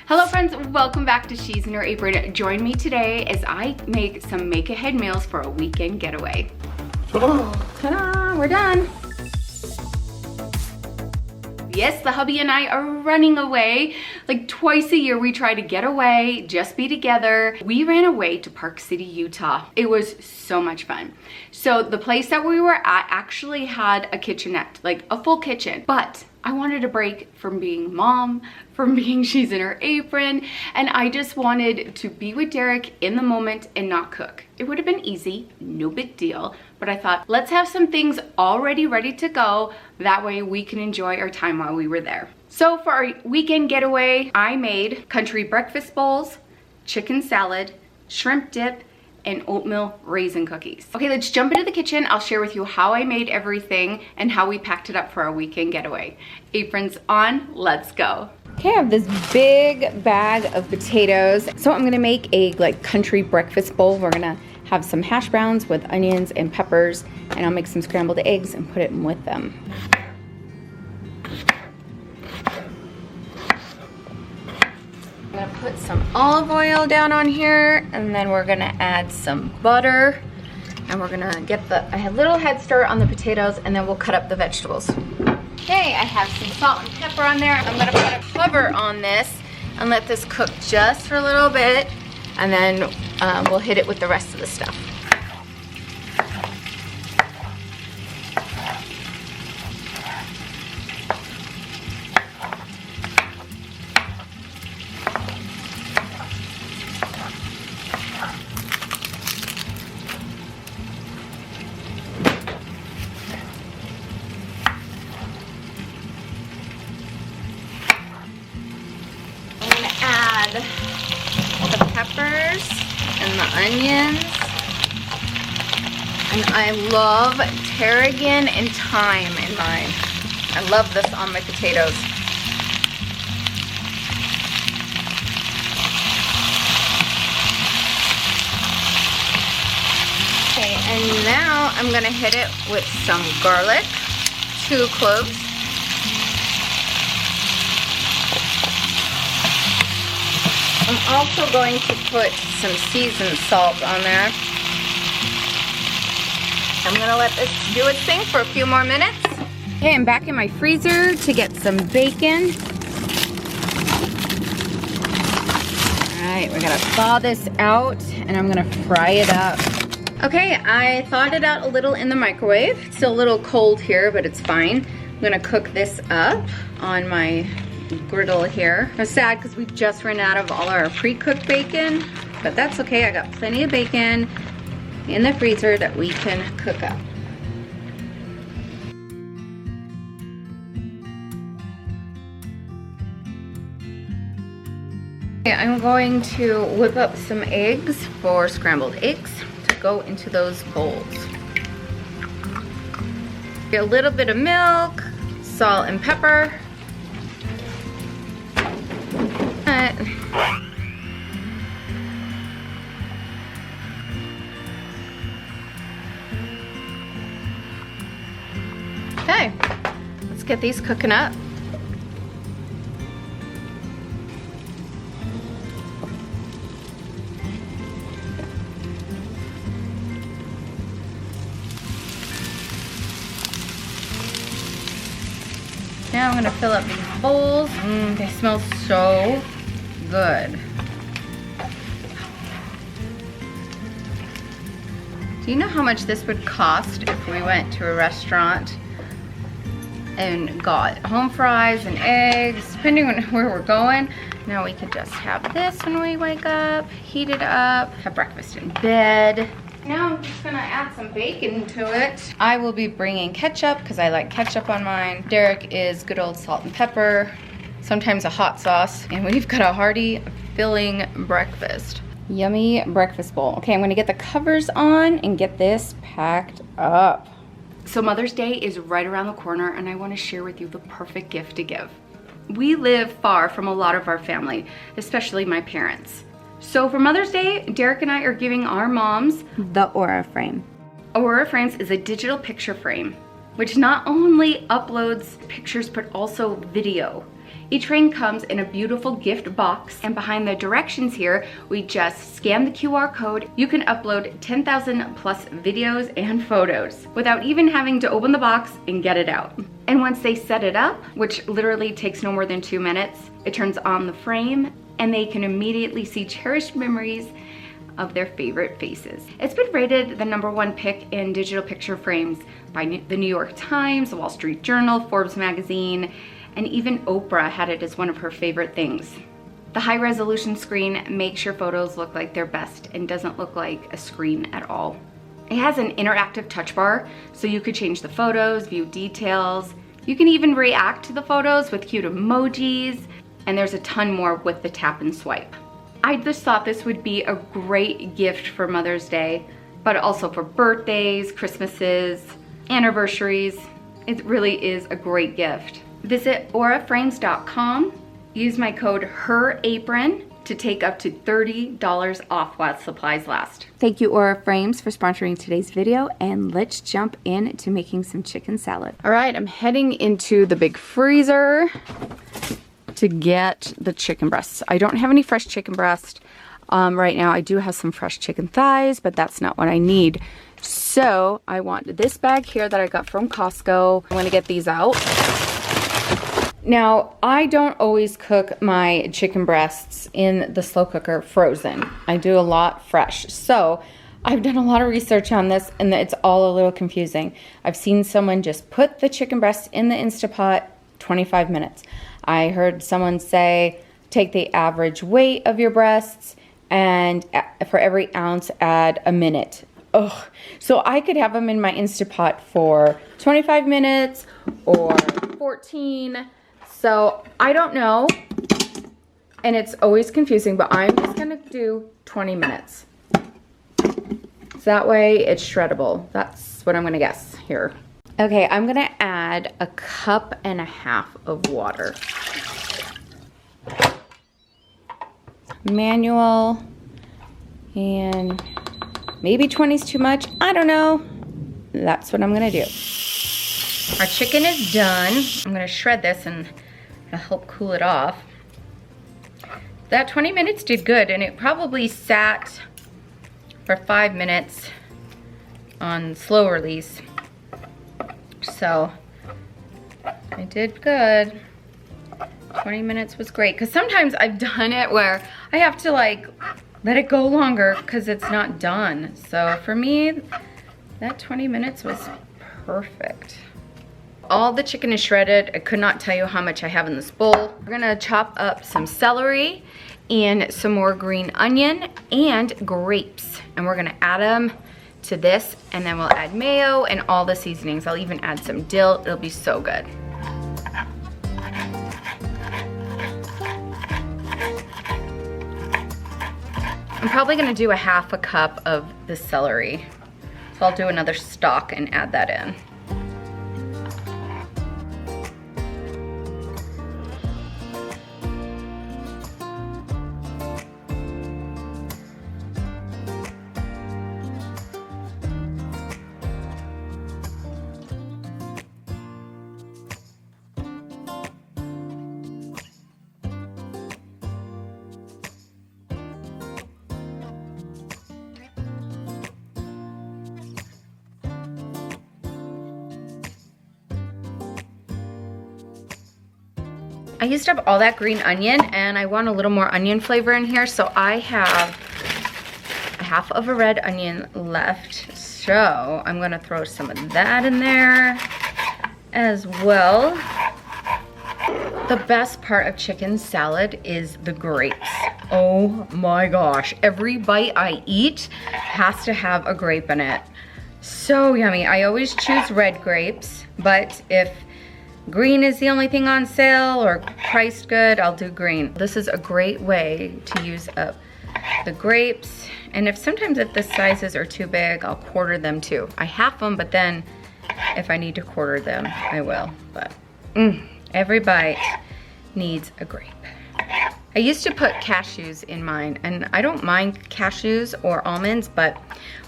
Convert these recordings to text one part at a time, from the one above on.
Hello friends, welcome back to She's in Her Apron. Join me today as I make some make-ahead meals for a weekend getaway. Ta-da, we're done. Yes, the hubby and I are running away. Like twice a year we try to get away, just be together. We ran away to Park City, Utah. It was so much fun. So the place that we were at actually had a kitchenette, like a full kitchen, but I wanted a break from being mom, from being She's in Her Apron, and I just wanted to be with Derek in the moment and not cook. It would have been easy, no big deal, but I thought, let's have some things already ready to go. That way we can enjoy our time while we were there. So for our weekend getaway, I made country breakfast bowls, chicken salad, shrimp dip, and oatmeal raisin cookies. Okay, let's jump into the kitchen. I'll share with you how I made everything and how we packed it up for our weekend getaway. Aprons on, let's go. Okay, I have this big bag of potatoes. So I'm gonna make a country breakfast bowl. We're gonna have some hash browns with onions and peppers, and I'll make some scrambled eggs and put it in with them. I'm gonna put some olive oil down on here, and then we're gonna add some butter, and we're gonna get a little head start on the potatoes, and then we'll cut up the vegetables. Okay, I have some salt and pepper on there. I'm gonna put a cover on this and let this cook just for a little bit, and then we'll hit it with the rest of the stuff. The peppers and the onions, and I love tarragon and thyme in mine. I love this on my potatoes. Okay, and now I'm gonna hit it with some garlic, 2 cloves. I'm also going to put some seasoned salt on there. I'm gonna let this do its thing for a few more minutes. Okay, I'm back in my freezer to get some bacon. All right, we're gonna thaw this out and I'm gonna fry it up. Okay, I thawed it out a little in the microwave. It's still a little cold here, but it's fine. I'm gonna cook this up on my griddle here. I'm sad because we just ran out of all our pre-cooked bacon, but that's okay. I got plenty of bacon in the freezer that we can cook up. Okay, I'm going to whip up some eggs for scrambled eggs to go into those bowls. Get a little bit of milk, salt and pepper. Okay, let's get these cooking up. Now I'm gonna fill up these bowls. They smell so good. Do you know how much this would cost if we went to a restaurant and got home fries and eggs, depending on where we're going? Now we could just have this when we wake up, heat it up, have breakfast in bed. Now I'm just gonna add some bacon to it. I will be bringing ketchup because I like ketchup on mine. Derek is good old salt and pepper, sometimes a hot sauce, and we've got a hearty, filling breakfast. Yummy breakfast bowl. Okay, I'm gonna get the covers on and get this packed up. So Mother's Day is right around the corner, and I wanna share with you the perfect gift to give. We live far from a lot of our family, especially my parents. So for Mother's Day, Derek and I are giving our moms the Aura frame. Aura frames is a digital picture frame, which not only uploads pictures, but also video. Each frame comes in a beautiful gift box, and behind the directions here, we just scan the QR code. You can upload 10,000 plus videos and photos without even having to open the box and get it out. And once they set it up, which literally takes no more than 2 minutes, it turns on the frame and they can immediately see cherished memories of their favorite faces. It's been rated the #1 pick in digital picture frames by the New York Times, the Wall Street Journal, Forbes magazine, and even Oprah had it as one of her favorite things. The high resolution screen makes your photos look like they're best and doesn't look like a screen at all. It has an interactive touch bar, so you could change the photos, view details. You can even react to the photos with cute emojis, and there's a ton more with the tap and swipe. I just thought this would be a great gift for Mother's Day, but also for birthdays, Christmases, anniversaries. It really is a great gift. Visit auraframes.com, use my code HERAPRON to take up to $30 off while supplies last. Thank you, Aura Frames, for sponsoring today's video, and let's jump into making some chicken salad. All right, I'm heading into the big freezer to get the chicken breasts. I don't have any fresh chicken breast right now. I do have some fresh chicken thighs, but that's not what I need. So I want this bag here that I got from Costco. I'm gonna get these out. Now, I don't always cook my chicken breasts in the slow cooker frozen. I do a lot fresh. So I've done a lot of research on this and it's all a little confusing. I've seen someone just put the chicken breasts in the Instapot, 25 minutes. I heard someone say, take the average weight of your breasts and for every ounce add a minute. Ugh. So I could have them in my Instapot for 25 minutes or 14. So I don't know. And it's always confusing, but I'm just gonna do 20 minutes. So that way it's shreddable. That's what I'm gonna guess here. Okay, I'm gonna add 1.5 cups of water. Manual, and maybe 20 is too much, I don't know. That's what I'm gonna do. Our chicken is done. I'm gonna shred this and it'll help cool it off. That 20 minutes did good, and it probably sat for 5 minutes on slow release. So I did good. 20 minutes was great, because sometimes I've done it where I have to like let it go longer because it's not done. So for me, that 20 minutes was perfect. All the chicken is shredded. I could not tell you how much I have in this bowl. We're gonna chop up some celery and some more green onion and grapes, and we're gonna add them to this, and then we'll add mayo and all the seasonings. I'll even add some dill. It'll be so good. I'm probably gonna do 1/2 cup of the celery. So I'll do another stalk and add that in. I used up all that green onion, and I want a little more onion flavor in here, so I have 1/2 of a red onion left. So I'm gonna throw some of that in there as well. The best part of chicken salad is the grapes. Oh my gosh, every bite I eat has to have a grape in it. So yummy. I always choose red grapes, but if green is the only thing on sale or priced good, I'll do green. This is a great way to use up the grapes. And sometimes if the sizes are too big, I'll quarter them too. I half them, but then if I need to quarter them, I will. But every bite needs a grape. I used to put cashews in mine, and I don't mind cashews or almonds, but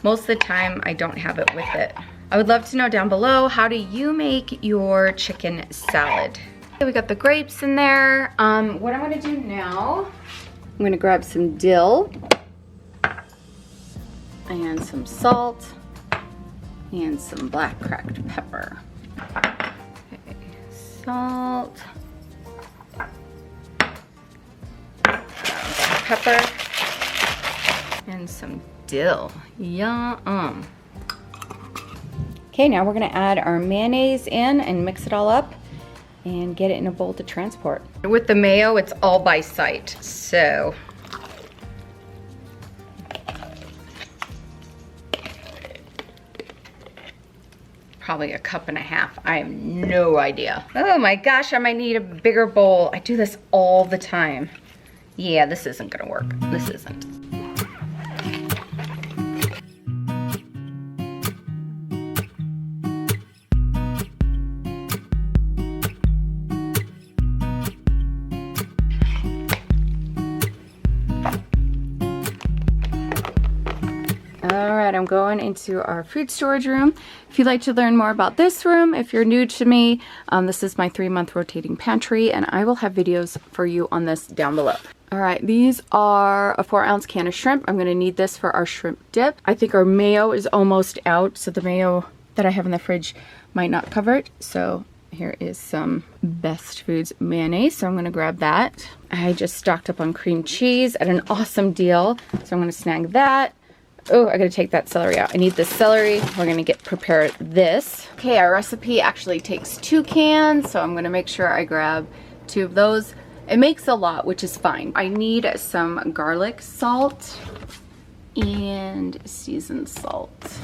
most of the time I don't have it with it. I would love to know down below, how do you make your chicken salad? We got the grapes in there. What I'm gonna do now, I'm gonna grab some dill and some salt and some black cracked pepper. Okay, salt, pepper, and some dill. Yum. Okay, now we're gonna add our mayonnaise in and mix it all up and get it in a bowl to transport. With the mayo, it's all by sight, so. Probably a cup and a half. I have no idea. Oh my gosh, I might need a bigger bowl. I do this all the time. Yeah, this isn't gonna work. This isn't. Alright, I'm going into our food storage room. If you'd like to learn more about this room, if you're new to me, this is my 3-month rotating pantry, and I will have videos for you on this down below. Alright, these are a 4-ounce can of shrimp. I'm going to need this for our shrimp dip. I think our mayo is almost out, so the mayo that I have in the fridge might not cover it. So here is some Best Foods mayonnaise, so I'm going to grab that. I just stocked up on cream cheese at an awesome deal, so I'm going to snag that. Oh, I gotta take that celery out. I need the celery. We're gonna prepare this. Okay, our recipe actually takes 2 cans, so I'm gonna make sure I grab 2 of those. It makes a lot, which is fine. I need some garlic salt and seasoned salt.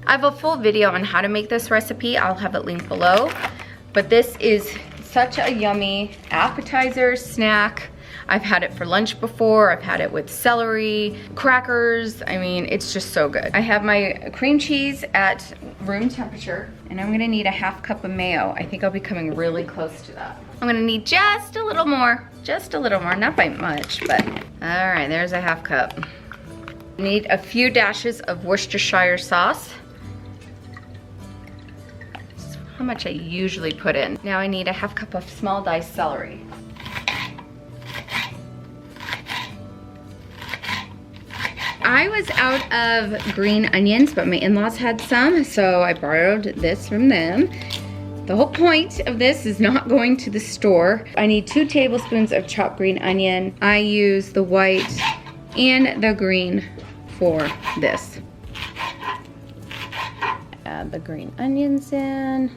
I have a full video on how to make this recipe. I'll have it linked below. But this is such a yummy appetizer, snack. I've had it for lunch before. I've had it with celery, crackers. I mean, it's just so good. I have my cream cheese at room temperature, and I'm gonna need a 1/2 cup of mayo. I think I'll be coming really close to that. I'm gonna need just a little more, not by much, but. All right, there's a 1/2 cup. Need a few dashes of Worcestershire sauce. That's how much I usually put in. Now I need a 1/2 cup of small diced celery. I was out of green onions, but my in-laws had some, so I borrowed this from them. The whole point of this is not going to the store. I need 2 tablespoons of chopped green onion. I use the white and the green for this. Add the green onions in.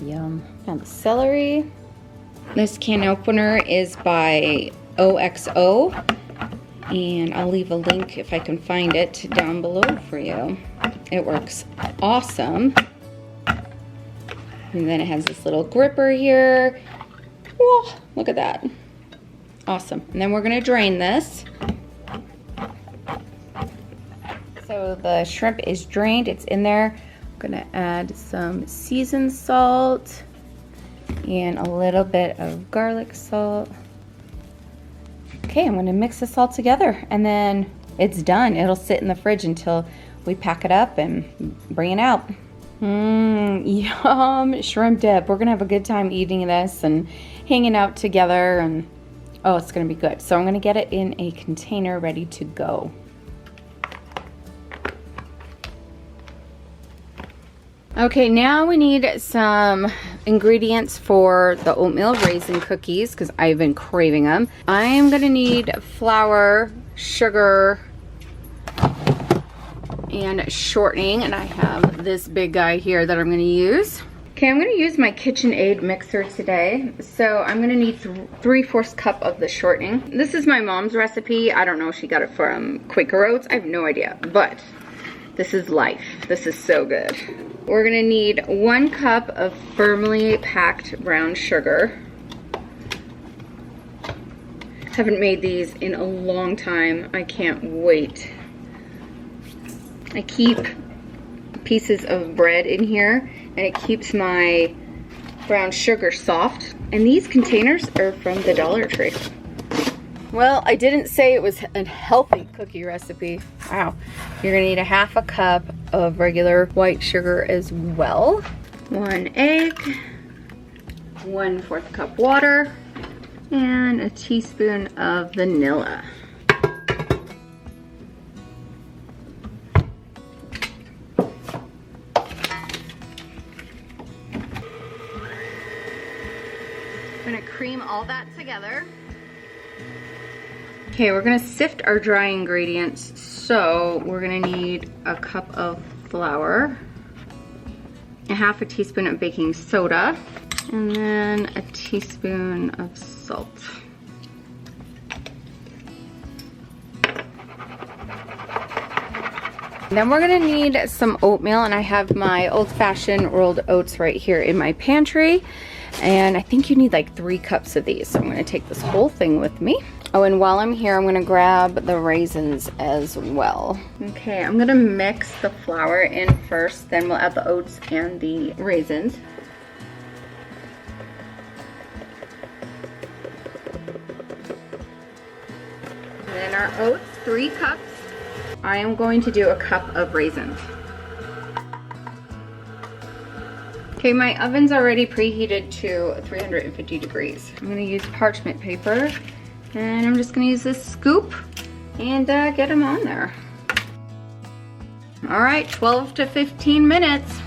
Yum. Add the celery. This can opener is by OXO. And I'll leave a link if I can find it down below for you. It works awesome. And then it has this little gripper here. Whoa, look at that. Awesome. And then we're gonna drain this. So the shrimp is drained, it's in there. I'm gonna add some seasoned salt and a little bit of garlic salt. Okay, I'm gonna mix this all together and then it's done. It'll sit in the fridge until we pack it up and bring it out. Yum, shrimp dip. We're gonna have a good time eating this and hanging out together, and oh, it's gonna be good. So I'm gonna get it in a container ready to go. Okay, now we need some ingredients for the oatmeal raisin cookies because I've been craving them. I am gonna need flour, sugar, and shortening, and I have this big guy here that I'm gonna use. Okay, I'm gonna use my KitchenAid mixer today. So I'm gonna need 3/4 cup of the shortening. This is my mom's recipe. I don't know if she got it from Quaker Oats. I have no idea, but this is life. This is so good. We're gonna need 1 cup of firmly packed brown sugar. Haven't made these in a long time. I can't wait. I keep pieces of bread in here and it keeps my brown sugar soft. And these containers are from the Dollar Tree. Well, I didn't say it was a healthy cookie recipe. Wow. You're gonna need a 1/2 cup of regular white sugar as well. 1 egg. 1/4 cup water, and a teaspoon of vanilla. I'm gonna cream all that together. Okay, we're gonna sift our dry ingredients. So we're gonna need a cup of flour, a 1/2 teaspoon of baking soda, and then a teaspoon of salt. Then we're gonna need some oatmeal, and I have my old-fashioned rolled oats right here in my pantry. And I think you need like 3 cups of these. So I'm gonna take this whole thing with me. Oh, and while I'm here, I'm gonna grab the raisins as well. Okay, I'm gonna mix the flour in first, then we'll add the oats and the raisins. And then our oats, 3 cups. I am going to do a cup of raisins. Okay, my oven's already preheated to 350 degrees. I'm gonna use parchment paper, and I'm just gonna use this scoop and get them on there. All right, 12 to 15 minutes.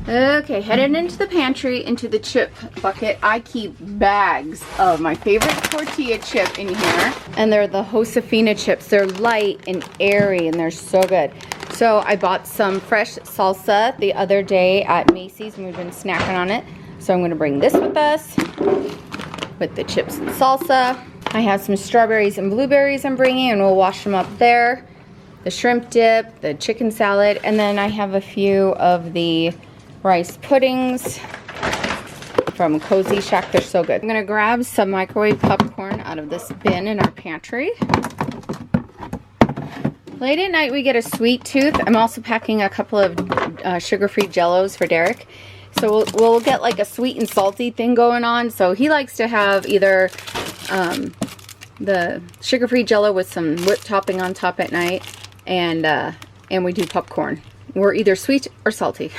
Okay, headed into the pantry, into the chip bucket. I keep bags of my favorite tortilla chip in here, and they're the Josefina chips. They're light and airy, and they're so good. So I bought some fresh salsa the other day at Macy's, and we've been snacking on it. So I'm gonna bring this with us, with the chips and salsa. I have some strawberries and blueberries I'm bringing, and we'll wash them up there. The shrimp dip, the chicken salad, and then I have a few of the rice puddings from Cozy Shack. They're so good. I'm gonna grab some microwave popcorn out of this bin in our pantry. Late at night we get a sweet tooth. I'm also packing a couple of sugar-free Jellos for Derek. So we'll get like a sweet and salty thing going on. So he likes to have either the sugar-free Jello with some whipped topping on top at night, and we do popcorn. We're either sweet or salty.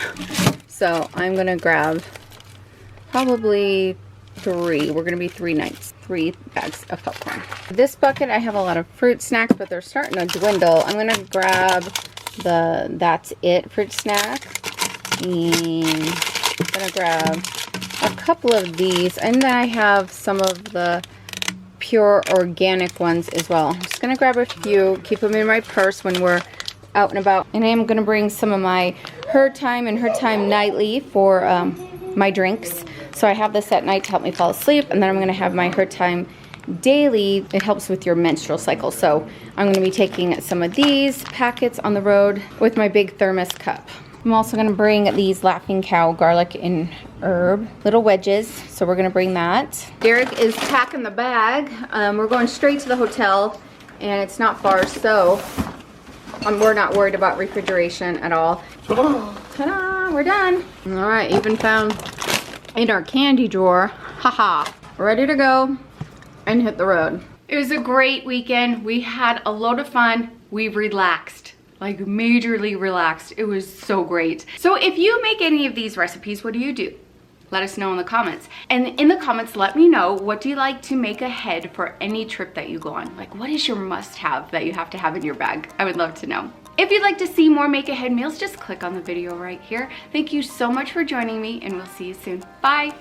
So I'm gonna grab probably 3. We're gonna be 3 nights, 3 bags of popcorn. This bucket, I have a lot of fruit snacks, but they're starting to dwindle. I'm gonna grab the That's It fruit snack, and I'm gonna grab a couple of these, and then I have some of the pure organic ones as well. I'm just gonna grab a few, keep them in my purse when we're out and about. And I am gonna bring some of my Her Time and Her Time Nightly for my drinks. So I have this at night to help me fall asleep, and then I'm gonna have my Her Time Daily. It helps with your menstrual cycle. So I'm gonna be taking some of these packets on the road with my big thermos cup. I'm also gonna bring these Laughing Cow garlic and herb little wedges. So we're gonna bring that. Derek is packing the bag. We're going straight to the hotel, and it's not far, so we're not worried about refrigeration at all. Ta-da, we're done. All right, even found in our candy drawer. Haha, ready to go and hit the road. It was a great weekend. We had a load of fun. We relaxed, like majorly relaxed. It was so great. So if you make any of these recipes, what do? Let us know in the comments. And in the comments, let me know, what do you like to make ahead for any trip that you go on? Like, what is your must-have that you have to have in your bag? I would love to know. If you'd like to see more make ahead meals, just click on the video right here. Thank you so much for joining me, and we'll see you soon. Bye.